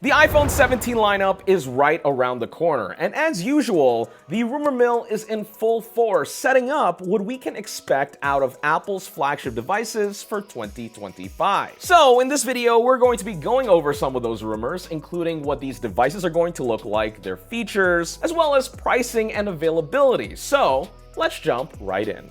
The iPhone 17 lineup is right around the corner, and as usual, the rumor mill is in full force, setting up what we can expect out of Apple's flagship devices for 2025. So in this video, we're going to be going over some of those rumors, including what these devices are going to look like, their features, as well as pricing and availability. So let's jump right in.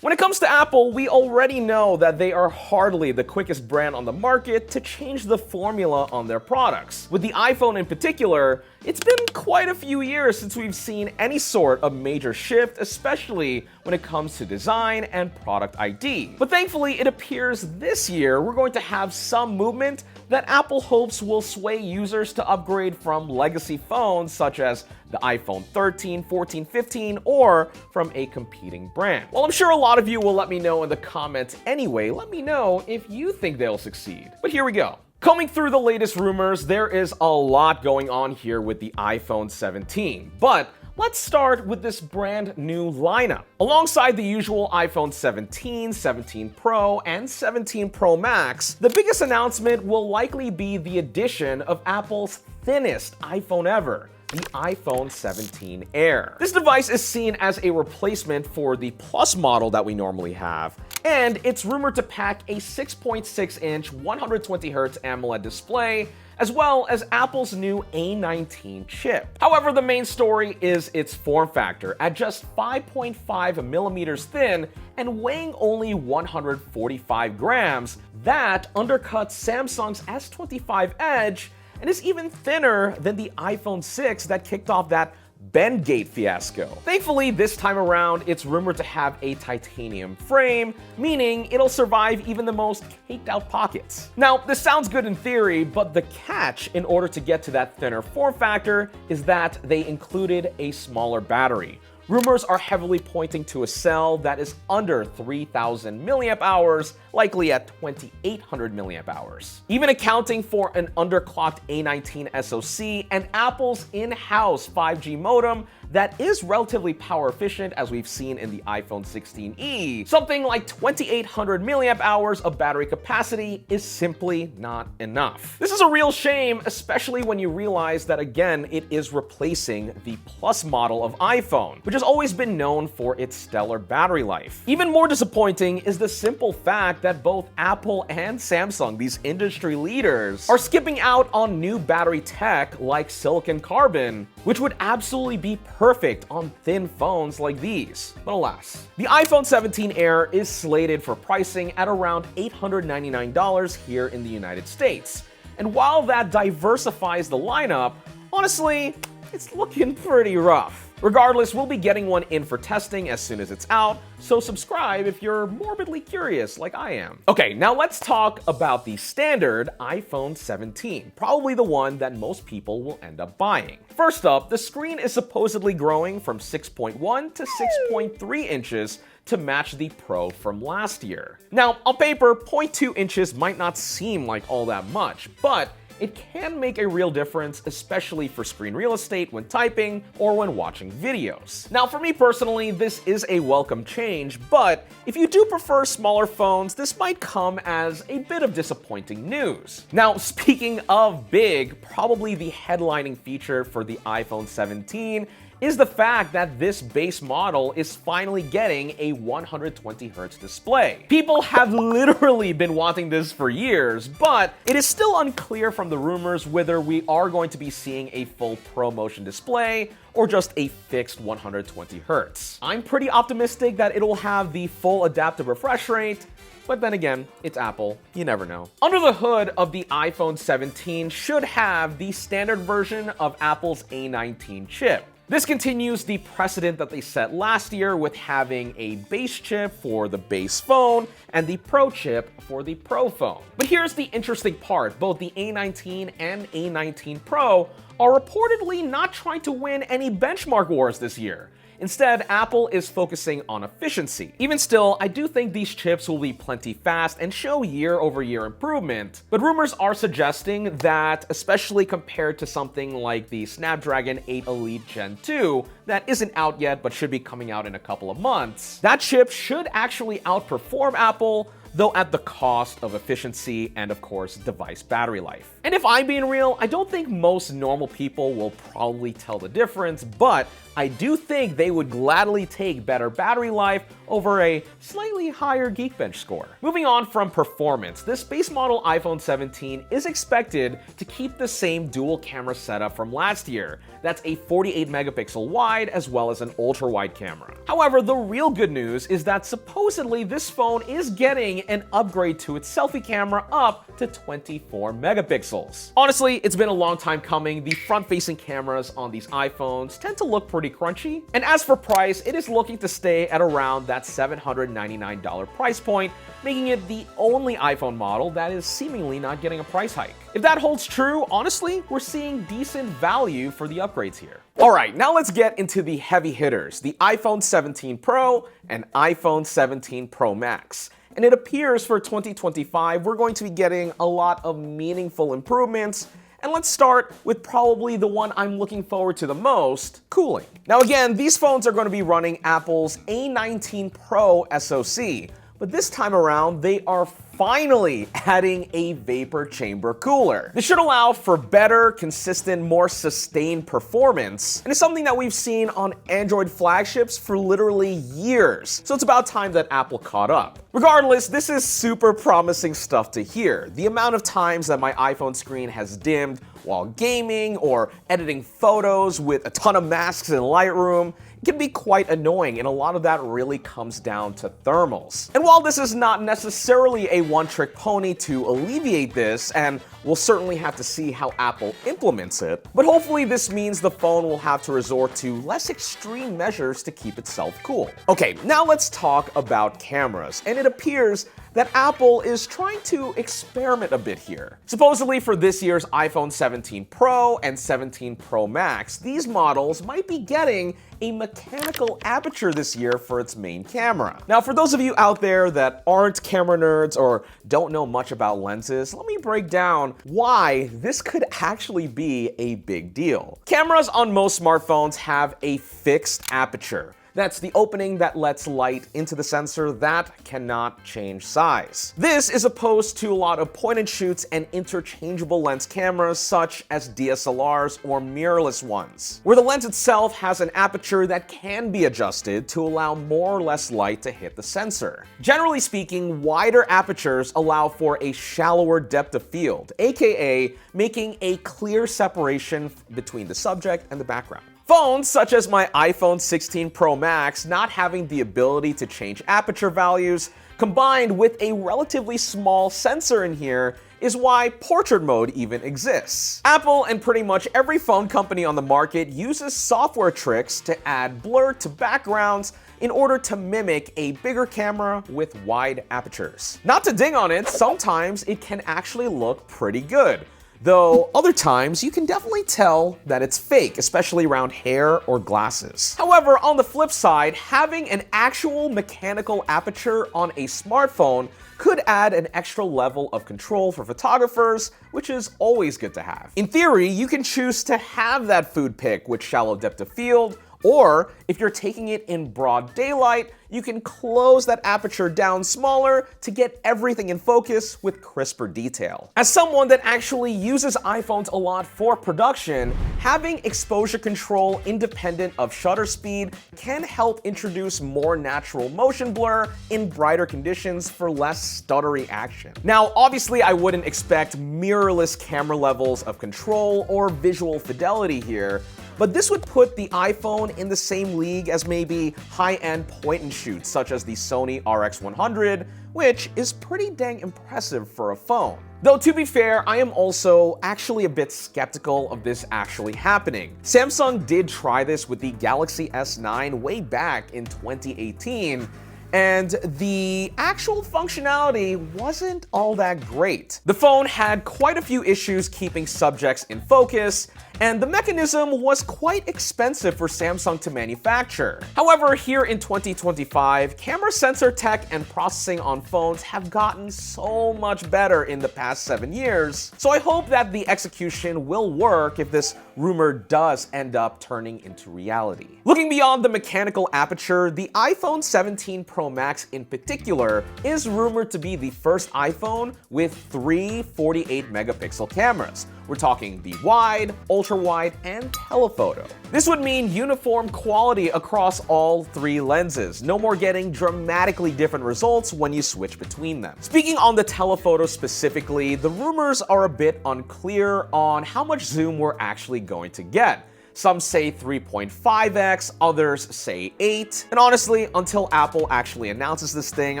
When it comes to Apple, we already know that they are hardly the quickest brand on the market to change the formula on their products. With the iPhone in particular, it's been quite a few years since we've seen any sort of major shift, especially when it comes to design and product ID. But thankfully, it appears this year we're going to have some movement that Apple hopes will sway users to upgrade from legacy phones such as the iPhone 13, 14, 15, or from a competing brand. Well, I'm sure a lot of you will let me know in the comments anyway. Let me know if you think they'll succeed. But here we go. Combing through the latest rumors, there is a lot going on here with the iPhone 17. But let's start with this brand new lineup. Alongside the usual iPhone 17, 17 Pro, and 17 Pro Max, the biggest announcement will likely be the addition of Apple's thinnest iPhone ever, the iPhone 17 Air. This device is seen as a replacement for the Plus model that we normally have, and it's rumored to pack a 6.6-inch 120Hz AMOLED display, as well as Apple's new A19 chip. However, the main story is its form factor. At just 5.5 millimeters thin and weighing only 145 grams, that undercuts Samsung's S25 Edge and is even thinner than the iPhone 6 that kicked off that Bendgate fiasco. Thankfully, this time around, it's rumored to have a titanium frame, meaning it'll survive even the most caked out pockets. Now, this sounds good in theory, but the catch in order to get to that thinner form factor is that they included a smaller battery. Rumors are heavily pointing to a cell that is under 3,000 milliamp hours, likely at 2,800 milliamp hours. Even accounting for an underclocked A19 SoC and Apple's in-house 5G modem that is relatively power efficient, as we've seen in the iPhone 16e, something like 2,800 milliamp hours of battery capacity is simply not enough. This is a real shame, especially when you realize that, again, it is replacing the Plus model of iPhone, which has always been known for its stellar battery life. Even more disappointing is the simple fact that both Apple and Samsung, these industry leaders, are skipping out on new battery tech like silicon carbon, which would absolutely be perfect on thin phones like these. But alas, the iPhone 17 Air is slated for pricing at around $899 here in the United States. And while that diversifies the lineup, honestly, it's looking pretty rough. Regardless, we'll be getting one in for testing as soon as it's out, so subscribe if you're morbidly curious like I am. Okay, now let's talk about the standard iPhone 17, probably the one that most people will end up buying. First up, the screen is supposedly growing from 6.1 to 6.3 inches to match the Pro from last year. Now, on paper, 0.2 inches might not seem like all that much, but it can make a real difference, especially for screen real estate when typing or when watching videos. Now, for me personally, this is a welcome change, but if you do prefer smaller phones, this might come as a bit of disappointing news. Now, speaking of big, probably the headlining feature for the iPhone 17 is the fact that this base model is finally getting a 120Hz display. People have literally been wanting this for years, but it is still unclear from the rumors whether we are going to be seeing a full ProMotion display or just a fixed 120Hz. I'm pretty optimistic that it will have the full adaptive refresh rate, but then again, it's Apple, you never know. Under the hood of the iPhone 17 should have the standard version of Apple's A19 chip. This continues the precedent that they set last year with having a base chip for the base phone and the Pro chip for the Pro phone. But here's the interesting part. Both the A19 and A19 Pro are reportedly not trying to win any benchmark wars this year. Instead, Apple is focusing on efficiency. Even still, I do think these chips will be plenty fast and show year-over-year improvement, but rumors are suggesting that, especially compared to something like the Snapdragon 8 Elite Gen 2, that isn't out yet but should be coming out in a couple of months, that chip should actually outperform Apple, though at the cost of efficiency and, of course, device battery life. And if I'm being real, I don't think most normal people will probably tell the difference, but I do think they would gladly take better battery life over a slightly higher Geekbench score. Moving on from performance, this base model iPhone 17 is expected to keep the same dual camera setup from last year. That's a 48 megapixel wide as well as an ultra wide camera. However, the real good news is that supposedly this phone is getting an upgrade to its selfie camera up to 24 megapixels. Honestly, it's been a long time coming. The front-facing cameras on these iPhones tend to look pretty crunchy. And as for price, it is looking to stay at around that $799 price point, making it the only iPhone model that is seemingly not getting a price hike. If that holds true, honestly, we're seeing decent value for the upgrades here. Alright, now let's get into the heavy hitters, the iPhone 17 Pro and iPhone 17 Pro Max. And it appears for 2025, we're going to be getting a lot of meaningful improvements. And let's start with probably the one I'm looking forward to the most, cooling. Now again, these phones are going to be running Apple's A19 Pro SoC, but this time around, they are finally adding a vapor chamber cooler. This should allow for better, consistent, more sustained performance, and it's something that we've seen on Android flagships for literally years. So it's about time that Apple caught up. Regardless, this is super promising stuff to hear. The amount of times that my iPhone screen has dimmed while gaming or editing photos with a ton of masks in Lightroom can be quite annoying, and a lot of that really comes down to thermals. And while this is not necessarily a one-trick pony to alleviate this, and we'll certainly have to see how Apple implements it, but hopefully this means the phone will have to resort to less extreme measures to keep itself cool. Okay, now let's talk about cameras, and it appears that Apple is trying to experiment a bit here. Supposedly for this year's iPhone 17 Pro and 17 Pro Max, these models might be getting a mechanical aperture this year for its main camera. Now, for those of you out there that aren't camera nerds or don't know much about lenses, let me break down why this could actually be a big deal. Cameras on most smartphones have a fixed aperture. That's the opening that lets light into the sensor that cannot change size. This is opposed to a lot of point-and-shoots and interchangeable lens cameras such as DSLRs or mirrorless ones, where the lens itself has an aperture that can be adjusted to allow more or less light to hit the sensor. Generally speaking, wider apertures allow for a shallower depth of field, aka making a clear separation between the subject and the background. Phones such as my iPhone 16 Pro Max not having the ability to change aperture values, combined with a relatively small sensor in here, is why portrait mode even exists. Apple and pretty much every phone company on the market uses software tricks to add blur to backgrounds in order to mimic a bigger camera with wide apertures. Not to ding on it, sometimes it can actually look pretty good. Though other times you can definitely tell that it's fake, especially around hair or glasses. However, on the flip side, having an actual mechanical aperture on a smartphone could add an extra level of control for photographers, which is always good to have. In theory, you can choose to have that food pic with shallow depth of field, or if you're taking it in broad daylight, you can close that aperture down smaller to get everything in focus with crisper detail. As someone that actually uses iPhones a lot for production, having exposure control independent of shutter speed can help introduce more natural motion blur in brighter conditions for less stuttery action. Now, obviously, I wouldn't expect mirrorless camera levels of control or visual fidelity here, but this would put the iPhone in the same league as maybe high-end point-and-shoots such as the Sony RX100, which is pretty dang impressive for a phone. Though to be fair, I am also actually a bit skeptical of this actually happening. Samsung did try this with the Galaxy S9 way back in 2018, and the actual functionality wasn't all that great. The phone had quite a few issues keeping subjects in focus, and the mechanism was quite expensive for Samsung to manufacture. However, here in 2025, camera sensor tech and processing on phones have gotten so much better in the past 7 years, so I hope that the execution will work if this rumor does end up turning into reality. Looking beyond the mechanical aperture, the iPhone 17 Pro Max in particular is rumored to be the first iPhone with 3 48-megapixel cameras. We're talking the wide, ultra-wide, and telephoto. This would mean uniform quality across all 3 lenses. No more getting dramatically different results when you switch between them. Speaking on the telephoto specifically, the rumors are a bit unclear on how much zoom we're actually going to get. Some say 3.5x, others say 8. And honestly, until Apple actually announces this thing,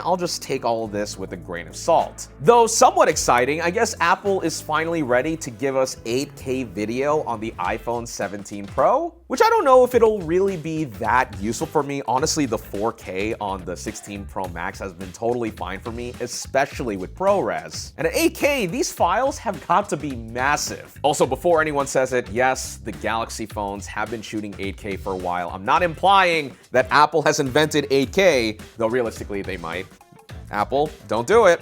I'll just take all of this with a grain of salt. Though somewhat exciting, I guess Apple is finally ready to give us 8K video on the iPhone 17 Pro, which I don't know if it'll really be that useful for me. Honestly, the 4K on the 16 Pro Max has been totally fine for me, especially with ProRes. And at 8K, these files have got to be massive. Also, before anyone says it, yes, the Galaxy phones have been shooting 8K for a while. I'm not implying that Apple has invented 8K, though realistically they might. Apple, don't do it.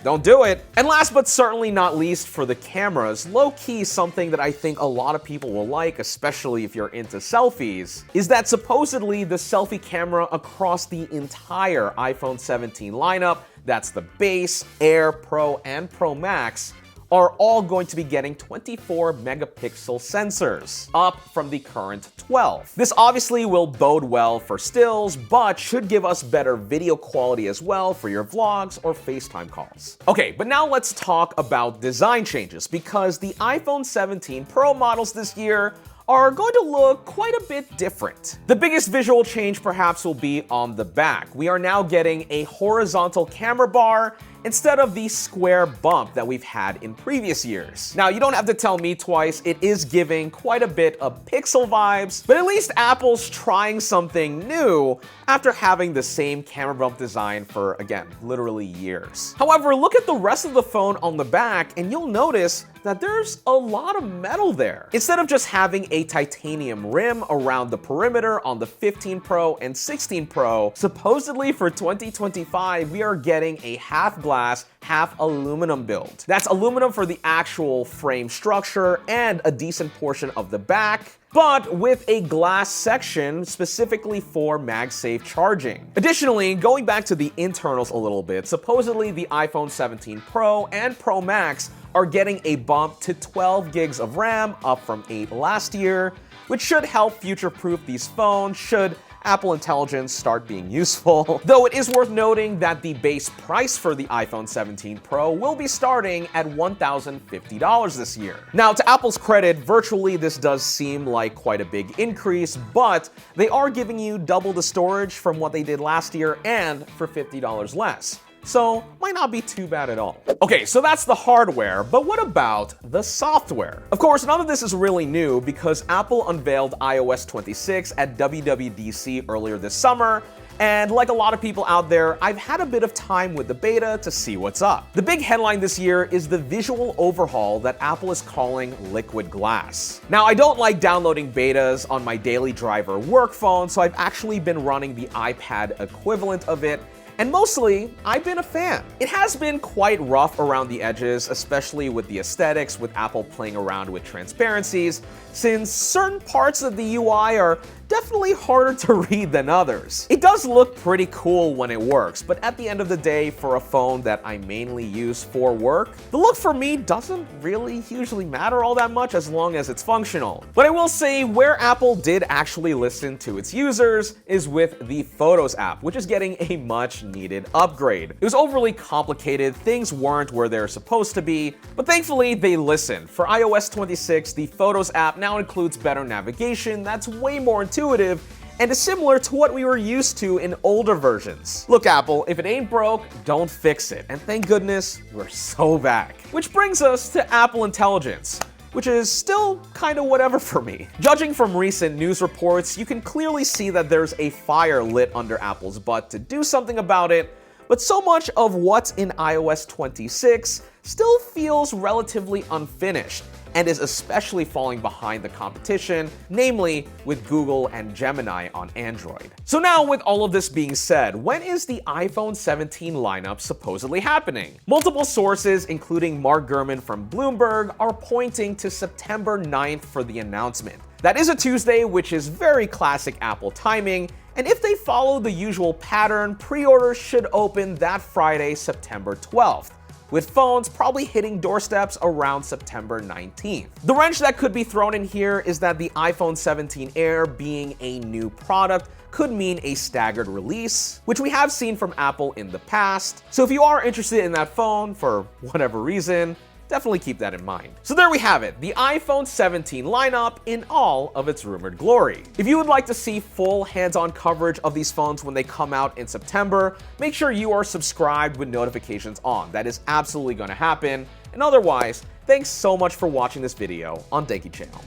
Don't do it. And last but certainly not least, for the cameras, low-key something that I think a lot of people will like, especially if you're into selfies, is that supposedly the selfie camera across the entire iPhone 17 lineup, that's the base, Air, Pro, and Pro Max, are all going to be getting 24 megapixel sensors, up from the current 12. This obviously will bode well for stills, but should give us better video quality as well for your vlogs or FaceTime calls. Okay, but now let's talk about design changes, because the iPhone 17 Pro models this year are going to look quite a bit different. The biggest visual change perhaps will be on the back. We are now getting a horizontal camera bar instead of the square bump that we've had in previous years. Now, you don't have to tell me twice, it is giving quite a bit of Pixel vibes, but at least Apple's trying something new after having the same camera bump design for, again, literally years. However, look at the rest of the phone on the back and you'll notice that there's a lot of metal there. Instead of just having a titanium rim around the perimeter on the 15 Pro and 16 Pro, supposedly for 2025, we are getting a half glass, half aluminum build. That's aluminum for the actual frame structure and a decent portion of the back, but with a glass section specifically for MagSafe charging. Additionally, going back to the internals a little bit, supposedly the iPhone 17 Pro and Pro Max are getting a bump to 12 gigs of RAM, up from 8 last year, which should help future-proof these phones should Apple Intelligence start being useful. Though it is worth noting that the base price for the iPhone 17 Pro will be starting at $1,050 this year. Now, to Apple's credit, virtually this does seem like quite a big increase, but they are giving you double the storage from what they did last year and for $50 less. So, might not be too bad at all. Okay, so that's the hardware, but what about the software? Of course, none of this is really new because Apple unveiled iOS 26 at WWDC earlier this summer, and like a lot of people out there, I've had a bit of time with the beta to see what's up. The big headline this year is the visual overhaul that Apple is calling Liquid Glass. Now, I don't like downloading betas on my daily driver work phone, so I've actually been running the iPad equivalent of it, and mostly, I've been a fan. It has been quite rough around the edges, especially with the aesthetics, with Apple playing around with transparencies, since certain parts of the UI are definitely harder to read than others. It does look pretty cool when it works, but at the end of the day, for a phone that I mainly use for work, the look for me doesn't really usually matter all that much as long as it's functional. But I will say where Apple did actually listen to its users is with the Photos app, which is getting a much needed upgrade. It was overly complicated, things weren't where they're supposed to be, but thankfully they listened. For iOS 26, the Photos app now includes better navigation that's way more intuitive and is similar to what we were used to in older versions. Look, Apple, if it ain't broke, don't fix it. And thank goodness we're so back. Which brings us to Apple Intelligence, which is still kind of whatever for me. Judging from recent news reports, you can clearly see that there's a fire lit under Apple's butt to do something about it, But so much of what's in iOS 26 still feels relatively unfinished, and is especially falling behind the competition, namely with Google and Gemini on Android. So now, with all of this being said, when is the iPhone 17 lineup supposedly happening? Multiple sources, including Mark Gurman from Bloomberg, are pointing to September 9th for the announcement. That is a Tuesday, which is very classic Apple timing, and if they follow the usual pattern, pre-orders should open that Friday, September 12th. With phones probably hitting doorsteps around September 19th. The wrench that could be thrown in here is that the iPhone 17 Air being a new product could mean a staggered release, which we have seen from Apple in the past. So if you are interested in that phone for whatever reason, definitely keep that in mind. So there we have it, the iPhone 17 lineup in all of its rumored glory. If you would like to see full hands-on coverage of these phones when they come out in September, make sure you are subscribed with notifications on. That is absolutely going to happen. And otherwise, thanks so much for watching this video on Denki Channel.